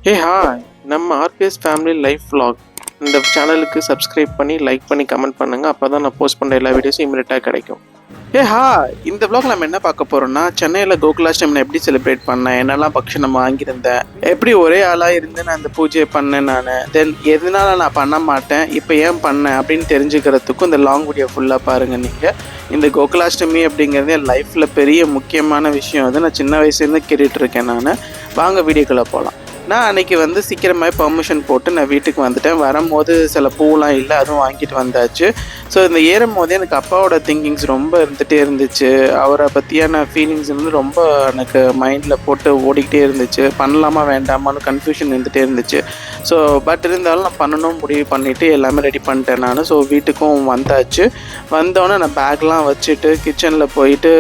Hey hi, நம்ம RPS family life vlog இந்த சேனலுக்கு சப்ஸ்கிரைப் பண்ணி லைக் பண்ணி கமெண்ட் பண்ணுங்கள். அப்போ தான் நான் போஸ்ட் பண்ணுற எல்லா வீடியோஸும் இமீடியட்டாக கிடைக்கும். ஹே ஹாய், இந்த vlog நம்ம என்ன பார்க்க போகிறோம்னா, சென்னையில் கோகுலாஷ்டமி எப்படி செலிப்ரேட் பண்ணேன், என்னெல்லாம் பக்ஷணம் வாங்கியிருந்தேன், எப்படி ஒரே ஆளாக இருந்து நான் இந்த பூஜையை பண்ணேன், நான் தென் எதனால நான் பண்ண மாட்டேன், இப்போ ஏன் பண்ணேன் அப்படின்னு தெரிஞ்சுக்கிறதுக்கும் இந்த லாங் வீடியோ ஃபுல்லாக பாருங்கள். நீங்கள் இந்த கோகுலாஷ்டமி அப்படிங்கிறது என் லைஃப்பில் பெரிய முக்கியமான விஷயம். அது நான் சின்ன வயசுலேருந்து கேட்டுட்ருக்கேன். நான் வாங்க வீடியோக்குள்ளே போகலாம். நான் அன்றைக்கி வந்து சீக்கிரமாக பெர்மிஷன் போட்டு நான் வீட்டுக்கு வந்துட்டேன். வரும்போது சில பூலாம் இல்லை, அதுவும் வாங்கிட்டு வந்தாச்சு. ஸோ இந்த ஏறும் போதே எனக்கு அப்பாவோட திங்கிங்ஸ் ரொம்ப இருந்துகிட்டே இருந்துச்சு. அவரை பற்றியான ஃபீலிங்ஸ் வந்து ரொம்ப எனக்கு மைண்டில் போட்டு ஓடிக்கிட்டே இருந்துச்சு. பண்ணலாமா வேண்டாமான்னு கன்ஃபியூஷன் இருந்துகிட்டே இருந்துச்சு. ஸோ பட் இருந்தாலும் நான் பண்ணணும் முடிவு பண்ணிவிட்டு எல்லாமே ரெடி பண்ணிட்டேன் நான். ஸோ வீட்டுக்கும் வந்தாச்சு. வந்தோடனே நான் பேக்லாம் வச்சுட்டு கிச்சனில் போயிட்டு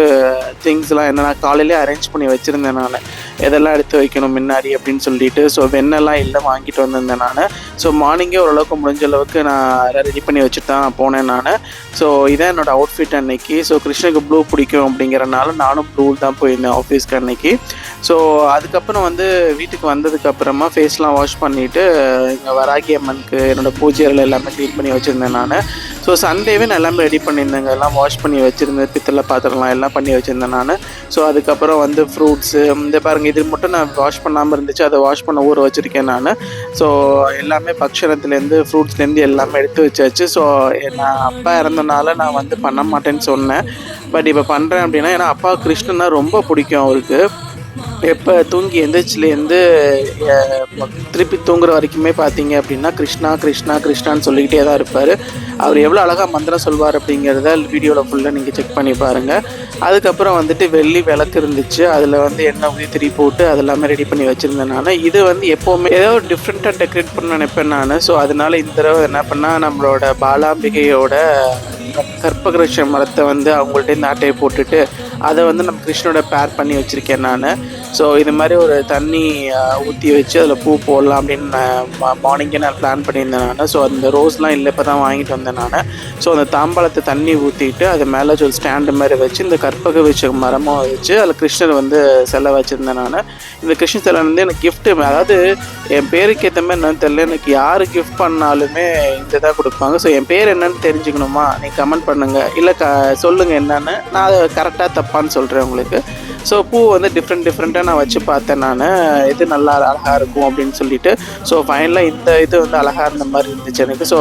திங்ஸ்லாம் என்ன நான் காலையிலே அரேஞ்ச் பண்ணி வச்சுருந்தேன். நான் எதெல்லாம் எடுத்து வைக்கணும் முன்னாடி அப்படின்னு சொல்லிட்டு. ஸோ வெண்ணெல்லாம் இல்லை வாங்கிட்டு வந்திருந்தேன் நான். ஸோ மார்னிங்கே ஓரளவுக்கு முடிஞ்ச அளவுக்கு நான் ரெடி பண்ணி வச்சுட்டு தான் போனேன் நான். ஸோ இதான் என்னோடய அவுட்ஃபிட் அன்னைக்கு. ஸோ கிருஷ்ணனுக்கு ப்ளூ பிடிக்கும் அப்படிங்கிறனால நானும் ப்ளூ தான் போயிருந்தேன் ஆஃபீஸ்க்கு அன்னைக்கு. ஸோ அதுக்கப்புறம் வந்து வீட்டுக்கு வந்ததுக்கப்புறமா ஃபேஸ்லாம் வாஷ் பண்ணிவிட்டு இங்கே வராகி அம்மனுக்கு என்னோடய பூஜைகள் எல்லாமே க்ளீன் பண்ணி வச்சுருந்தேன் நான். ஸோ சண்டேவே நான் எல்லாமே ரெடி பண்ணியிருந்தேங்க. எல்லாம் வாஷ் பண்ணி வச்சுருந்தேன். பித்தளை பாத்திரம்லாம் எல்லாம் பண்ணி வச்சுருந்தேன் நான். ஸோ அதுக்கப்புறம் வந்து ஃப்ரூட்ஸு இந்த பாருங்கள், இது மட்டும் நான் வாஷ் பண்ணாமல் இருந்துச்சு, அதை வாஷ் பண்ண ஊற வச்சுருக்கேன் நான். ஸோ எல்லாமே பக்ஷணத்துலேருந்து ஃப்ரூட்ஸ்லேருந்து எல்லாமே எடுத்து வச்சாச்சு. ஸோ நான் அப்பா இறந்தனால நான் வந்து பண்ண மாட்டேன்னு சொன்னேன். பட் இப்போ பண்ணுறேன் அப்படின்னா, ஏன்னா அப்பா கிருஷ்ணன்னா ரொம்ப பிடிக்கும் அவருக்கு. எப்போ தூங்கி எந்திரிச்சிலேருந்து திருப்பி தூங்குற வரைக்குமே பார்த்தீங்க அப்படின்னா கிருஷ்ணா கிருஷ்ணா கிருஷ்ணான்னு சொல்லிக்கிட்டே தான் இருப்பார். அவர் எவ்வளோ அழகாக மந்திரம் சொல்வார் அப்படிங்கிறத வீடியோவில் ஃபுல்லாக நீங்கள் செக் பண்ணி பாருங்கள். அதுக்கப்புறம் வந்துட்டு வெள்ளி விளக்கு இருந்துச்சு, அதில் வந்து எண்ணெய் ஊற்றி திரி போட்டு அதெல்லாமே ரெடி பண்ணி வச்சுருந்தேன் நான். இது வந்து எப்போவுமே ஏதோ ஒரு டிஃப்ரெண்ட்டாக டெக்கரேட் பண்ண நினைப்பேன் நான். ஸோ அதனால் இந்த தடவை என்ன பண்ணால் நம்மளோட பாலாம்பிகையோட கற்பகிருஷ்ண மரத்தை வந்து அவங்கள்ட்ட ஆட்டையை போட்டுட்டு அதை வந்து நம்ம கிருஷ்ணனோட பேர் பண்ணி வச்சுருக்கேன் நான். ஸோ இது மாதிரி ஒரு தண்ணி ஊற்றி வச்சு அதில் பூ போடலாம் அப்படின்னு நான் மார்னிங்கே நான் பிளான் பண்ணியிருந்தேன் நான். ஸோ அந்த ரோஸ்லாம் இல்லை, இப்போ தான் வாங்கிட்டு வந்தேன் நான். ஸோ அந்த தாம்பாளத்தை தண்ணி ஊற்றிட்டு அது மேலே ஒரு ஸ்டாண்டு மாதிரி வச்சு இந்த கற்பக வச்ச மரமாக வச்சு அதில் கிருஷ்ணர் வந்து சிலை வச்சுருந்தேன் நான். இந்த கிருஷ்ண சிலை வந்து எனக்கு கிஃப்ட்டு, அதாவது என் பேருக்கு ஏற்ற மாதிரி என்னன்னு தெரியல, எனக்கு யார் கிஃப்ட் பண்ணாலுமே இந்த தான் கொடுப்பாங்க. ஸோ என் பேர் என்னன்னு தெரிஞ்சுக்கணுமா, நீங்கள் கமெண்ட் பண்ணுங்கள், இல்லை சொல்லுங்கள் என்னென்னு, நான் அதை கரெக்டாக தப்பான்னு சொல்கிறேன் உங்களுக்கு. ஸோ பூ வந்து டிஃப்ரெண்ட்டாக நான் வச்சு பார்த்தேன் நான், இது நல்லா அழகாக இருக்கும் அப்படின்னு சொல்லிட்டு. ஸோ ஃபைனலாக இந்த இது வந்து அழகாக இருந்த மாதிரி இருந்துச்சு எனக்கு. ஸோ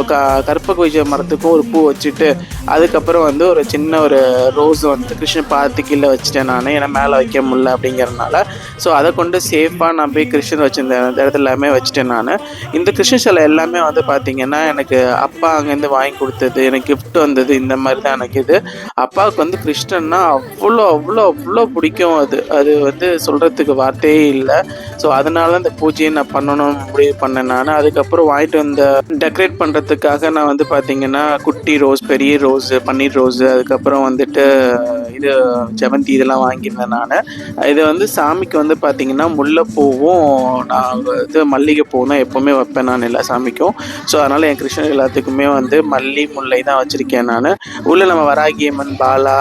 கற்பக விஜய மரத்துக்கும் ஒரு பூ வச்சுட்டு அதுக்கப்புறம் வந்து ஒரு சின்ன ஒரு ரோஸ் வந்து கிருஷ்ணன் பார்த்து கீழே வச்சுட்டேன் நான், ஏன்னா மேலே வைக்க முடியல அப்படிங்கிறதுனால. ஸோ அதை கொண்டு சேஃபாக நான் போய் கிருஷ்ணன் வச்சுருந்த இடத்துல எல்லாமே வச்சுட்டேன் நான். இந்த கிருஷ்ண சிலை எல்லாமே வந்து பார்த்திங்கன்னா எனக்கு அப்பா அங்கேருந்து வாங்கி கொடுத்தது, எனக்கு கிஃப்ட் வந்தது, இந்த மாதிரி தான் எனக்கு இது. அப்பாவுக்கு வந்து கிருஷ்ணன்னா அவ்வளோ அவ்வளோ அவ்வளோ பிடிக்கும். அது வந்து சொல்கிறதுக்கு வார்த்தையே இல்லை. ஸோ அதனால தான் இந்த பூஜையை நான் பண்ணணும் முடிவு பண்ணேன் நான். அதுக்கப்புறம் வாங்கிட்டு வந்த டெக்கரேட் பண்ணுறதுக்காக நான் வந்து பார்த்திங்கன்னா குட்டி ரோஸ், பெரிய ரோஸு, பன்னீர் ரோஸு, அதுக்கப்புறம் வந்துட்டு இது ஜெவந்தி இதெல்லாம் வாங்கியிருந்தேன் நான். இது வந்து சாமிக்கு வந்து பார்த்திங்கன்னா முல்லைப்பூவும் நான் இது மல்லிகைப்பூவும் தான் எப்போவுமே வைப்பேன் நான் எல்லா சாமிக்கும். ஸோ அதனால் என் கிருஷ்ணன் எல்லாத்துக்குமே வந்து மல்லி முல்லை தான் வச்சுருக்கேன் நான். உள்ளே நம்ம வராகியம்மன், பாலா,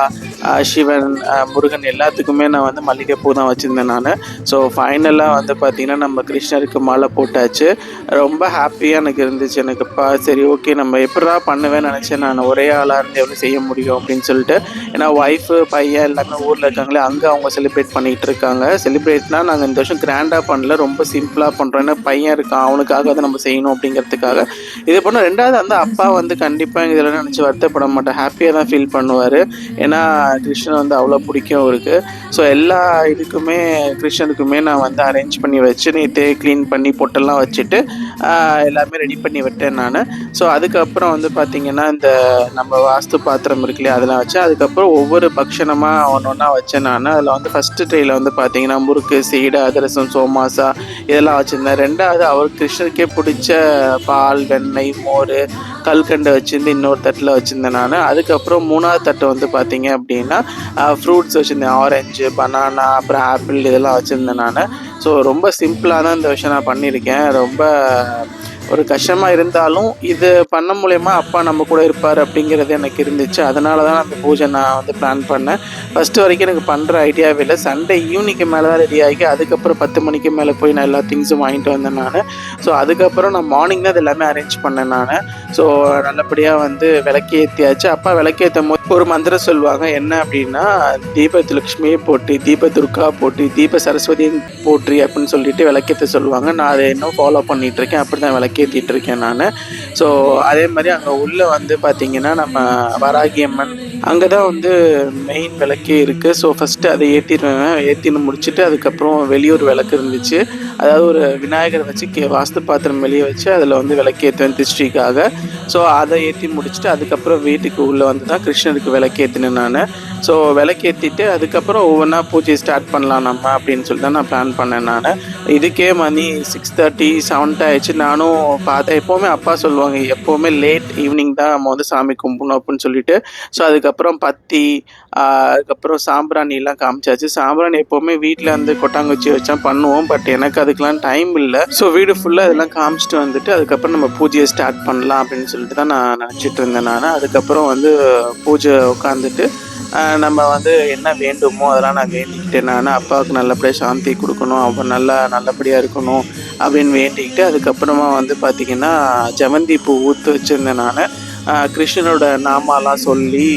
சிவன், முருகன் எல்லாத்துக்குமே நான் வந்து மல்லிகைப்பூ தான் வச்சுருந்தேன் நான். ஸோ ஃபைனலாக வந்து பார்த்திங்கன்னா நம்ம கிருஷ்ணருக்கு மாலை போட்டாச்சு. ரொம்ப ஹாப்பியாக எனக்கு இருந்துச்சு. எனக்குப்பா சரி ஓகே, நம்ம எப்படா பண்ணுவேன்னு நினச்சேன் நான், ஒரே ஆளாக இருந்து எவ்வளோ செய்ய முடியும் அப்படின்னு சொல்லிட்டு. ஏன்னா ஒய்ஃபு பையன் எல்லாமே ஊரில் இருக்காங்களே, அங்கே அவங்க செலிப்ரேட் பண்ணிகிட்டு இருக்காங்க. செலிப்ரேட்னால் நாங்கள் இந்த வருஷம் கிராண்டாக பண்ணல, ரொம்ப சிம்பிளாக பண்ணுறோம். ஏன்னா பையன் இருக்கான், அவனுக்காக தான் நம்ம செய்யணும் அப்படிங்கிறதுக்காக இது பண்ணோம். ரெண்டாவது வந்து அப்பா வந்து கண்டிப்பாக இதெல்லாம் நினச்சி வருத்தப்பட மாட்டேன், ஹாப்பியாக தான் ஃபீல் பண்ணுவார். ஏன்னா கிருஷ்ணன் வந்து அவ்வளோ பிடிக்கும் அவருக்கு. ஸோ எல்லா இதுக்குமே கிருஷ்ணனுக்குமே நான் வந்து அரேஞ்ச் பண்ணி வச்சு நேற்று க்ளீன் பண்ணி பொட்டெல்லாம் வச்சுட்டு எல்லாமே ரெடி பண்ணி விட்டேன் நான். ஸோ அதுக்கப்புறம் வந்து பார்த்திங்கன்னா இந்த நம்ம வாஸ்து பாத்திரம் இருக்குல்லையே அதெல்லாம் வச்சேன். அதுக்கப்புறம் ஒவ்வொரு பக்ஷணமாக ஒன்று ஒன்றா வச்சேன் நான். அதில் வந்து ஃபஸ்ட்டு ட்ரேயில் வந்து பார்த்திங்கன்னா முறுக்கு, சீடை, அதிரசம், சோமாசா இதெல்லாம் வச்சுருந்தேன். ரெண்டாவது அவர் கிருஷ்ணருக்கே பிடிச்ச பால், வெண்ணெய், மோர், கல்கண்டை வச்சுருந்து இன்னொரு தட்டில் வச்சுருந்தேன் நான். அதுக்கப்புறம் மூணாவது தட்டு வந்து பார்த்திங்க அப்படின்னா ஃப்ரூட்ஸ் வச்சுருந்தேன், ஆரஞ்சு, பனானா, அப்புறம் ஆப்பிள் இதெல்லாம் வச்சுருந்தேன் நான். ஸோ ரொம்ப சிம்பிளாக தான் இந்த விஷயம் நான் பண்ணியிருக்கேன். ரொம்ப ஒரு கஷ்டமாக இருந்தாலும் இது பண்ண மூலயமா அப்பா நம்ம கூட இருப்பார் அப்படிங்கிறது எனக்கு இருந்துச்சு. அதனால தான் அந்த பூஜை நான் வந்து பிளான் பண்ணேன். ஃபஸ்ட்டு வரைக்கும் எனக்கு பண்ணுற ஐடியாவே இல்லை. சண்டே ஈவினிங்க்கு மேலே தான் ரெடி ஆகி அதுக்கப்புறம் 10 மணிக்கு மேலே போய் நான் எல்லா திங்ஸும் வாங்கிட்டு வந்தேன் நான். ஸோ அதுக்கப்புறம் நான் மார்னிங் தான் இது எல்லாமே அரேஞ்ச் பண்ணேன் நான். ஸோ நல்லபடியாக வந்து விளக்கு ஏற்றியாச்சு. அப்பா விளக்கேற்றும் போது ஒரு மந்திரம் சொல்லுவாங்க. என்ன அப்படின்னா, தீபலட்சுமியை போற்றி, தீப துர்கா போற்றி, தீப சரஸ்வதியை போற்றி அப்படின்னு சொல்லிட்டு விளக்கேற்ற சொல்லுவாங்க. நான் அதை இன்னும் ஃபாலோ பண்ணிகிட்ருக்கேன். அப்படி தான் விளக்கேற்றிட்டு இருக்கேன் நான். ஸோ அதே மாதிரி அங்கே உள்ளே வந்து பார்த்திங்கன்னா நம்ம வராகியம்மன் அங்கே தான் வந்து மெயின் விளக்கே இருக்குது. ஸோ ஃபஸ்ட்டு அதை ஏற்றிடுவேன். ஏற்றின்னு முடிச்சுட்டு அதுக்கப்புறம் வெளியூர் விளக்கு இருந்துச்சு. அதாவது ஒரு விநாயகரை வச்சு வாஸ்து பாத்திரம் வெளியே வச்சு அதில் வந்து விளக்கேற்றுவேன் திருஷ்டிக்காக. ஸோ அதை ஏற்றி முடிச்சுட்டு அதுக்கப்புறம் வீட்டுக்கு உள்ளே வந்து தான் கிருஷ்ணருக்கு விளக்கேற்றினேன் நான். ஸோ விளக்கேற்றிட்டு அதுக்கப்புறம் ஒவ்வொன்றா பூஜை ஸ்டார்ட் பண்ணலாம் நம்ம அப்படின்னு சொல்லி தான் நான் பிளான் பண்ணேன் நான். இதுக்கே மணி 6:30 7 ஆயிடுச்சு. நானும் பார்த்தேன். எப்போவுமே அப்பா சொல்லுவாங்க எப்போவுமே லேட் ஈவினிங் தான் நம்ம வந்து சாமி கும்பிடணும் அப்படின்னு சொல்லிட்டு. ஸோ அதுக்கப்புறம் பத்தி அதுக்கப்புறம் சாம்பிராணிலாம் காமிச்சாச்சு. சாம்பிராணி எப்போவுமே வீட்டில் வந்து கொட்டாங்குச்சி வச்சா பண்ணுவோம். பட் எனக்கு அதுக்கெலாம் டைம் இல்லை. ஸோ வீடு ஃபுல்லாக இதெல்லாம் காமிச்சிட்டு வந்துட்டு அதுக்கப்புறம் நம்ம பூஜையை ஸ்டார்ட் பண்ணலாம் அப்படின்னு சொல்லிட்டு தான் நான் நினச்சிட்டு இருந்தேன் நான். அதுக்கப்புறம் வந்து பூஜை உட்காந்துட்டு நம்ம வந்து என்ன வேண்டுமோ அதெல்லாம் நான் வேண்டிக்கிட்டேன் நான். அப்பாவுக்கு நல்லபடியாக சாந்தி கொடுக்கணும், அவர் நல்லபடியாக இருக்கணும் அப்படின்னு வேண்டிக்கிட்டு அதுக்கப்புறமா வந்து பார்த்திங்கன்னா ஜமந்தி பூ ஊற்று வச்சுருந்தேன் நான். கிருஷ்ணனோட நாமாலாம் சொல்லி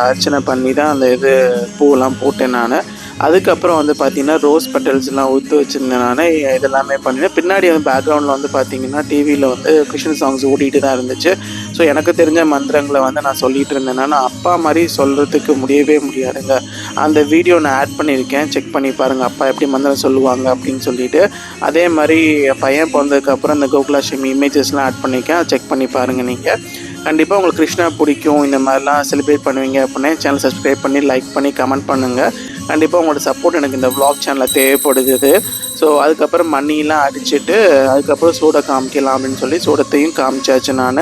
அர்ச்சனை பண்ணி தான் அந்த பூவெல்லாம் போட்டேன் நான். அதுக்கப்புறம் வந்து பார்த்திங்கன்னா ரோஸ் பெட்டல்ஸ்லாம் ஊற்று வச்சுருந்தேன் நான். இதெல்லாமே பண்ணினேன். பின்னாடி வந்து பேக்ரவுண்டில் வந்து பார்த்திங்கன்னா டிவியில் வந்து கிருஷ்ணன் சாங்ஸ் ஓடிட்டு தான் இருந்துச்சு. ஸோ எனக்கு தெரிஞ்ச மந்திரங்களை வந்து நான் சொல்லிகிட்டு இருந்தேன் நான். அப்பா மாதிரி சொல்கிறதுக்கு முடியவே முடியாதுங்க. அந்த வீடியோ நான் ஆட் பண்ணியிருக்கேன், செக் பண்ணி பாருங்கள் அப்பா எப்படி மந்திரம் சொல்லுவாங்க அப்படின்னு சொல்லிட்டு. அதே மாதிரி பையன் பிறந்ததுக்கப்புறம் இந்த கோகுலாஷ்டமி இமேஜஸ்லாம் ஆட் பண்ணியிருக்கேன், செக் பண்ணி பாருங்கள் நீங்கள். கண்டிப்பாக உங்களுக்கு கிருஷ்ணா பிடிக்கும், இந்த மாதிரிலாம் செலிப்ரேட் பண்ணுவீங்க அப்படின்னா சேனல் சப்ஸ்கிரைப் பண்ணி லைக் பண்ணி கமெண்ட் பண்ணுங்கள். கண்டிப்பாக உங்களோட சப்போர்ட் எனக்கு இந்த வ்ளாக் சேனலில் தேவைப்படுது. ஸோ அதுக்கப்புறம் மண்ணிலாம் அடிச்சுட்டு அதுக்கப்புறம் சூடை காமிக்கலாம் அப்படின்னு சொல்லி சூடத்தையும் காமிச்சாச்சு நான்.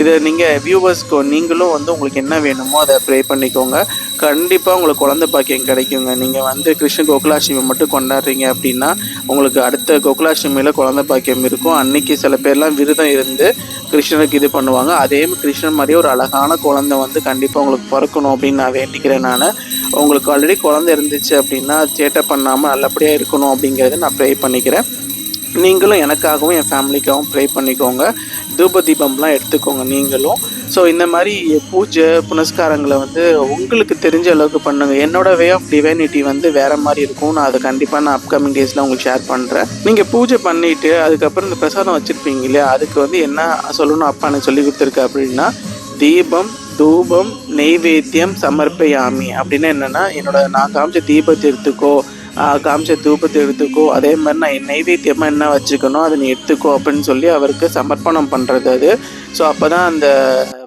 இதை நீங்கள் வியூவர்ஸ்க்கு நீங்களும் வந்து உங்களுக்கு என்ன வேணுமோ அதை ப்ரே பண்ணிக்கோங்க. கண்டிப்பாக உங்களுக்கு குழந்தை பாக்கியம் கிடைக்குங்க. நீங்கள் வந்து கிருஷ்ண கோகுலாஷ்டமி மட்டும் கொண்டாடுறீங்க அப்படின்னா உங்களுக்கு அடுத்த கோகுலாஷ்டமியில் குழந்தை பாக்கியம் இருக்கும். அன்றைக்கி சில பேர்லாம் விரதம் இருந்து கிருஷ்ணனுக்கு இது பண்ணுவாங்க. அதே கிருஷ்ணன் மாதிரியே ஒரு அழகான குழந்தை வந்து கண்டிப்பாக உங்களுக்கு பிறக்கணும் அப்படின்னு நான் வேண்டிக்கிறேன் நான். உங்களுக்கு ஆல்ரெடி குழந்தை இருந்துச்சு அப்படின்னா சேட்டை பண்ணாமல் நல்லபடியாக இருக்கணும் அப்படிங்கிறத நான் ப்ரே பண்ணிக்கிறேன். நீங்களும் எனக்காகவும் என் ஃபேமிலிக்காகவும் ப்ரே பண்ணிக்கோங்க. தூப தீபம்லாம் எடுத்துக்கோங்க நீங்களும். ஸோ இந்த மாதிரி பூஜை புனஸ்காரங்களை வந்து உங்களுக்கு தெரிஞ்ச அளவுக்கு பண்ணுங்கள். என்னோடய வே ஆஃப் டிவைனிட்டி வந்து வேறு மாதிரி இருக்கும். நான் அதை கண்டிப்பாக நான் அப்கமிங் டேஸில் உங்களுக்கு ஷேர் பண்ணுறேன். நீங்கள் பூஜை பண்ணிவிட்டு அதுக்கப்புறம் இந்த பிரசாதம் வச்சுருப்பீங்க இல்லையா, அதுக்கு வந்து என்ன சொல்லணும் அப்பா எனக்கு சொல்லி கொடுத்துருக்கு அப்படின்னா, தீபம் தூபம் நெய்வேத்தியம் சமர்ப்பயாமி அப்படின்னு என்னென்னா, நான் காமிச்ச தீபத்தை எடுத்துக்கோ, காமிச்ச தூபத்தை எடுத்துக்கோ, அதே மாதிரி நான் நெய்வேத்தியமாக என்ன வச்சுக்கணும் அதை நீ எடுத்துக்கோ அப்படின்னு சொல்லி அவருக்கு சமர்ப்பணம் பண்ணுறது அது. ஸோ அப்போ தான் அந்த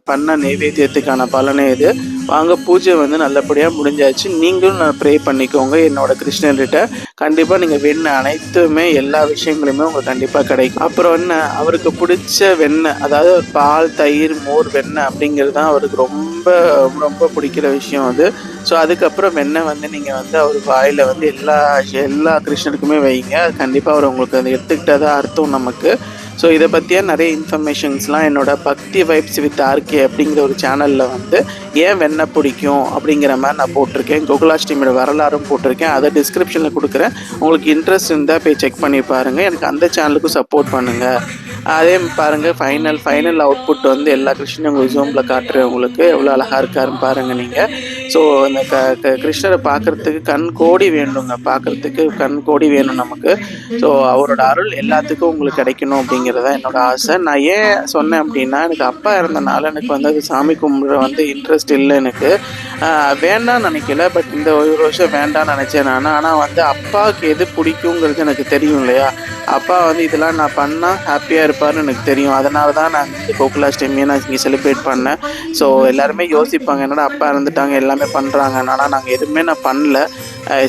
பண்ண நெய்வேத்தியத்துக்கான பலனே இது. வாங்க பூஜை வந்து நல்லபடியாக முடிஞ்சாச்சு. நீங்களும் நான் ப்ரே பண்ணிக்கோங்க என்னோடய கிருஷ்ணர்கிட்ட. கண்டிப்பாக நீங்கள் வேணுன அனைத்துமே எல்லா விஷயங்களுமே உங்களுக்கு கண்டிப்பாக கிடைக்கும். அப்புறம் என்ன, அவருக்கு பிடிச்ச வெண்ணெய், அதாவது பால் தயிர் மோர் வெண்ணெய் அப்படிங்கிறது தான் அவருக்கு ரொம்ப ரொம்ப பிடிக்கிற விஷயம் அது. ஸோ அதுக்கப்புறம் வெண்ணெய் வந்து நீங்கள் வந்து அவர் வாயில் வந்து எல்லா கிருஷ்ணருக்குமே வைங்க. அது கண்டிப்பாக அவர் உங்களுக்கு அதை எடுத்துக்கிட்டதாக அர்த்தம் நமக்கு. ஸோ இதை பற்றிய நிறைய இன்ஃபர்மேஷன்ஸ்லாம் என்னோடய பக்தி வைப்ஸ் வித் ஆர்கே அப்படிங்கிற ஒரு சேனலில் வந்து ஏன் வெண்ணெய் பிடிக்கும் அப்படிங்கிற மாதிரி நான் போட்டிருக்கேன். கோகுலாஷ்டமியோட வரலாறும் போட்டிருக்கேன். அதை டிஸ்கிரிப்ஷனில் கொடுக்குறேன். உங்களுக்கு இன்ட்ரெஸ்ட் இருந்தால் போய் செக் பண்ணி பாருங்கள். எனக்கு அந்த சேனலுக்கும் சப்போர்ட் பண்ணுங்கள். அதே பாருங்கள் ஃபைனல் அவுட்புட் வந்து எல்லா கிருஷ்ணரும் உங்களுக்கு ஜூமில் காட்டுறேன். உங்களுக்கு எவ்வளோ அழகாக இருக்காருன்னு பாருங்கள் நீங்கள். ஸோ அந்த கிருஷ்ணரை பார்க்குறதுக்கு கண் கோடி வேணுங்க, பார்க்குறதுக்கு கண் கோடி வேணும் நமக்கு. ஸோ அவரோட அருள் எல்லாத்துக்கும் உங்களுக்கு கிடைக்கணும் அப்படிங்கிறத என்னோட ஆசை. நான் ஏன் சொன்னேன் அப்படின்னா, எனக்கு அப்பா இருந்தனால எனக்கு வந்து அது சாமி கும்பிட்ற வந்து இன்ட்ரெஸ்ட் இல்லை. எனக்கு வேண்டான்னு நினைக்கல, பட் இந்த ஒரு வருஷம் வேண்டான்னு நினச்சேன் நான். ஆனால் வந்து அப்பாவுக்கு எது பிடிக்குங்கிறது எனக்கு தெரியும் இல்லையா. அப்பா வந்து இதெல்லாம் நான் பண்ணால் ஹாப்பியாக இருப்பார்னு எனக்கு தெரியும். அதனால தான் நான் இந்த கோகுலாஷ்டமியை நான் இங்கே செலிப்ரேட் பண்ணேன். ஸோ எல்லாருமே யோசிப்பாங்க என்னடா அப்பா இருந்துட்டாங்க எல்லாமே பண்ணுறாங்க. ஆனால் நாங்கள் எதுவுமே நான் பண்ணல,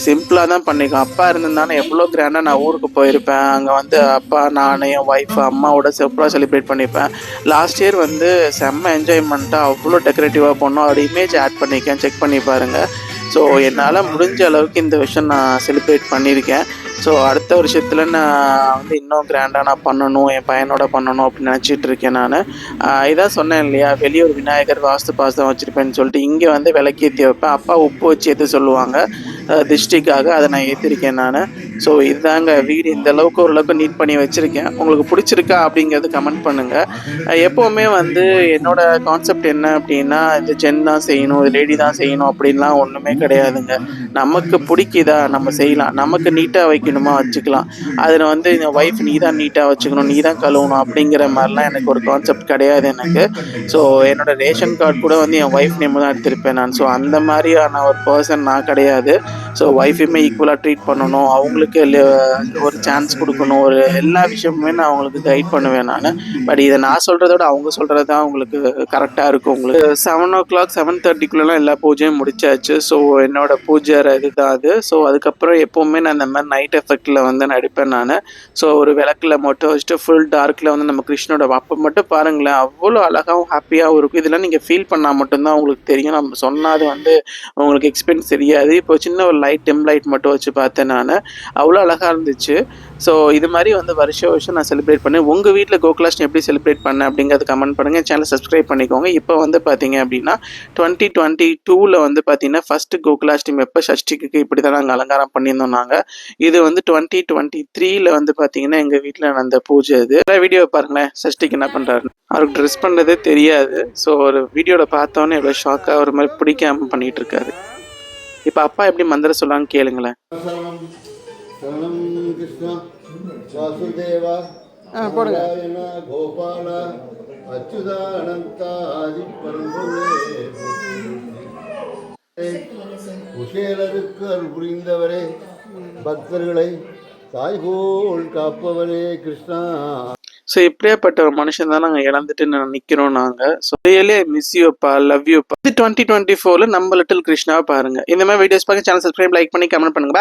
சிம்பிளாக தான் பண்ணிக்கோம். அப்பா இருந்திருந்தானே எவ்வளோ கிராண்டாக நான் ஊருக்கு போயிருப்பேன். அங்கே வந்து அப்பா நான் என் ஒய்ஃபு அம்மாவோட சிம்பிளாக செலிப்ரேட் பண்ணிப்பேன். லாஸ்ட் இயர் வந்து செம்ம என்ஜாய்மெண்ட்டாக அவ்வளோ டெக்கரேட்டிவாக பண்ணோம். அதோட இமேஜ் ஆட் பண்ணியிருக்கேன், செக் பண்ணி பாருங்கள். ஸோ என்னால் முடிஞ்ச அளவுக்கு இந்த விஷயம் நான் செலிப்ரேட் பண்ணியிருக்கேன். ஸோ அடுத்த வருஷத்தில் நான் வந்து இன்னும் கிராண்டாக நான் பண்ணணும், என் பையனோட பண்ணணும் அப்படின்னு நினச்சிட்டு இருக்கேன் நான். இதான் சொன்னேன் இல்லையா, வெளியே ஒரு விநாயகர் வாஸ்து பாசம் வச்சுருப்பேன்னு சொல்லிட்டு, இங்கே வந்து விளக்கேற்றி வைப்பேன். அப்பா உப்பு வச்சு ஏற்ற சொல்லுவாங்க திருஷ்டிக்காக, அதை நான் ஏற்றிருக்கேன் நான். ஸோ இதுதாங்க வீடு, இந்த அளவுக்கு ஓரளவுக்கு நீட் பண்ணி வச்சுருக்கேன். உங்களுக்கு பிடிச்சிருக்கா அப்படிங்கிறது கமெண்ட் பண்ணுங்கள். எப்போவுமே வந்து என்னோட கான்செப்ட் என்ன அப்படின்னா, இது ஜென் தான் செய்யணும், இது லேடி தான் செய்யணும் அப்படின்லாம் ஒன்றுமே கிடையாதுங்க. நமக்கு பிடிக்குதா நம்ம செய்யலாம், நமக்கு நீட்டாக வைக்கணுமா வச்சுக்கலாம். அதில் வந்து என் ஒய்ஃப் நீ தான் நீட்டாக வச்சுக்கணும், நீ தான் கழுவணும் அப்படிங்கிற மாதிரிலாம் எனக்கு ஒரு கான்செப்ட் கிடையாது எனக்கு. ஸோ என்னோடய ரேஷன் கார்டு கூட வந்து என் ஒய்ஃப் நேம் தான் எடுத்திருப்பேன் நான். ஸோ அந்த மாதிரியான ஒரு பர்சன் நான் கிடையாது. ஸோ ஒய்ஃபையுமே ஈக்குவலாக ட்ரீட் பண்ணணும், அவங்களுக்கு ஒரு சான்ஸ் கொடுக்கணும், ஒரு எல்லா விஷயமுமே நான் அவங்களுக்கு கைட் பண்ணுவேன் நான். பட் இதை நான் சொல்கிறத விட அவங்க சொல்கிறது தான் உங்களுக்கு கரெக்டாக இருக்கும். உங்களுக்கு 7:00 7:30க்குள்ளெல்லாம் எல்லா பூஜையும் முடிச்சாச்சு. ஸோ என்னோட பூஜை இதுதான் அது. ஸோ அதுக்கப்புறம் எப்போவுமே நான் இந்த மாதிரி நைட் எஃபெக்டில் வந்து நடிப்பேன் நான். ஸோ ஒரு விளக்கில் மட்டும் வச்சுட்டு ஃபுல் டார்க்கில் வந்து நம்ம கிருஷ்ணனோட அப்போ மட்டும் பாருங்களேன், அவ்வளோ அழகாகவும் ஹாப்பியாகவும் இருக்கும். இதெல்லாம் நீங்கள் ஃபீல் பண்ணால் மட்டும்தான் உங்களுக்கு தெரியும். நம்ம சொன்னாது வந்து உங்களுக்கு எக்ஸ்பீரியன்ஸ் தெரியாது. இப்போ சின்ன ஒரு டிம் லைட் மட்டும் வச்சு பார்த்தேன் நான், அவ்வளோ அழகாக இருந்துச்சு. ஸோ இது மாதிரி வந்து வருஷம் நான் செலிப்ரேட் பண்ணேன். உங்கள் வீட்டில் கோகுலாஷ்டமி எப்படி செலிப்ரேட் பண்ணேன் அப்படிங்கிறது கமெண்ட் பண்ணுங்கள். சேனலை சப்ஸ்கிரைப் பண்ணிக்கோங்க. இப்போ வந்து பார்த்தீங்க அப்படின்னா 2022 வந்து பார்த்தீங்கன்னா ஃபஸ்ட்டு கோகுலாஷ்டமி எப்போ சஷ்டிக்கு இப்படி தான் நாங்கள் அலங்காரம் பண்ணியிருந்தோம் நாங்கள். இது வந்து 2023 வந்து பார்த்தீங்கன்னா எங்கள் வீட்டில் நடந்த பூஜை. இது வீடியோ பாருங்களேன், சஷ்டிக்கு என்ன பண்ணுறாரு, அவருக்கு ட்ரெஸ் பண்ணுறதே தெரியாது. ஸோ ஒரு வீடியோவில் பார்த்தோன்னே எவ்வளோ ஷாக்காக ஒரு மாதிரி பிடிக்காமல் பண்ணிகிட்டு இருக்காரு. இப்போ அப்பா எப்படி மந்திரம் சொல்கிறாங்க கேளுங்களேன். சரணம் கிருஷ்ணா வாசுதேவா நாராயண கோபால அச்சுதானந்தா ஆதிப்பரம்பொருளே குசேலருக்கு அருள் புரிந்தவரே, பக்தர்களை தாய்கோள் காப்பவரே கிருஷ்ணா. ஸோ இப்படியாப்பட்ட ஒரு மனுஷன் தான் நாங்கள் இழந்துட்டு நிற்கிறோம் நாங்கள். ஸோ ரியலி மிஸ் யூ அப்பா, லவ் யூ அப்பா. 2024 நம்ம லிட்டில் கிருஷ்ணாவை பாருங்கள். இந்த மாதிரி வீடியோஸ் பார்க்க சேனல் சப்ஸ்கிரைப், லைக் பண்ணி கமெண்ட் பண்ணுங்க.